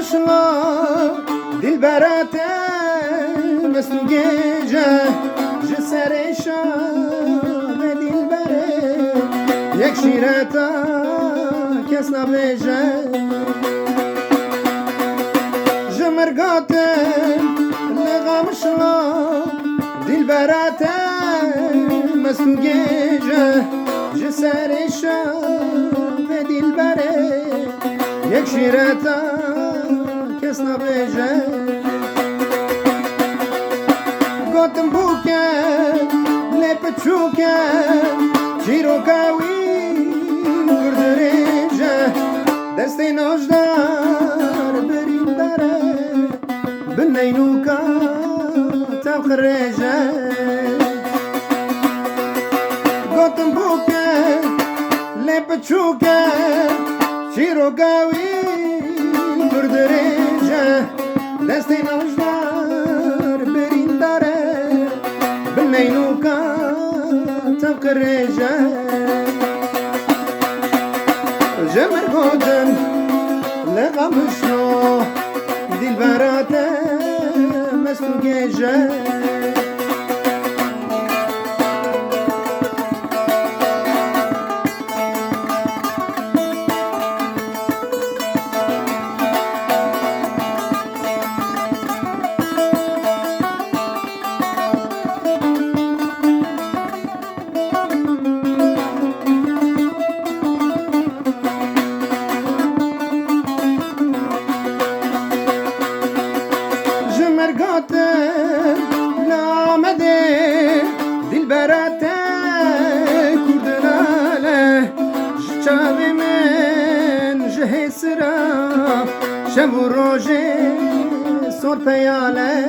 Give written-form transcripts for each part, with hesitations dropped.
لغمشلا دل براته مستو گیجه جسرشا به دل بره یک شیرتا کس نبیجه جمرگاته لغمشلا دل براته مستو گیجه جسرشا به دل بره یک شیرتا کس نبیجه گوتم بوکه لپ چوکه چیرو کاوی گردریجه دستی نوشدار بریم داره بنینوکا تب خریجه گوتم بوکه لپ چوکه چیرو کاوی گردریجه دستی نوشدار بریم داره بنینوکا تب خریجه جمر گودن لغمشنو دل براته مستو گیجه لامده دل براته کردناله جاوی من جه سرا شب و روژه سر پیاله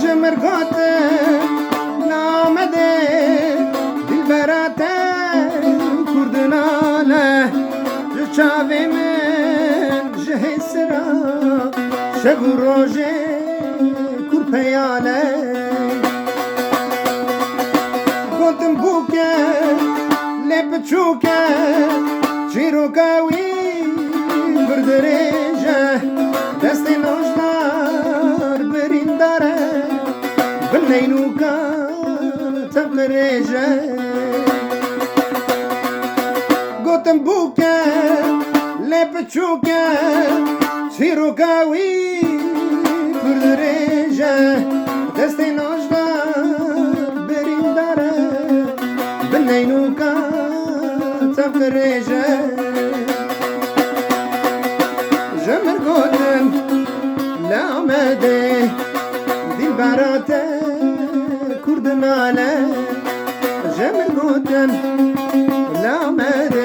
جمرگاته لامده دل براته کردناله جاوی من جه سرا شب و روژه کور پیاله گوتم بوکه لپ چوکه چیرو کاوی بردریجه دستی نوشدار برین داره بنینوکا تب خریجه گوتم بوکه لپ چوکه چیرو کاوی بردریجه دستی نوشدار برین داره بنینوکا تب خریجه جمر گودن لامده دل براته کردناله جمر گودن لامده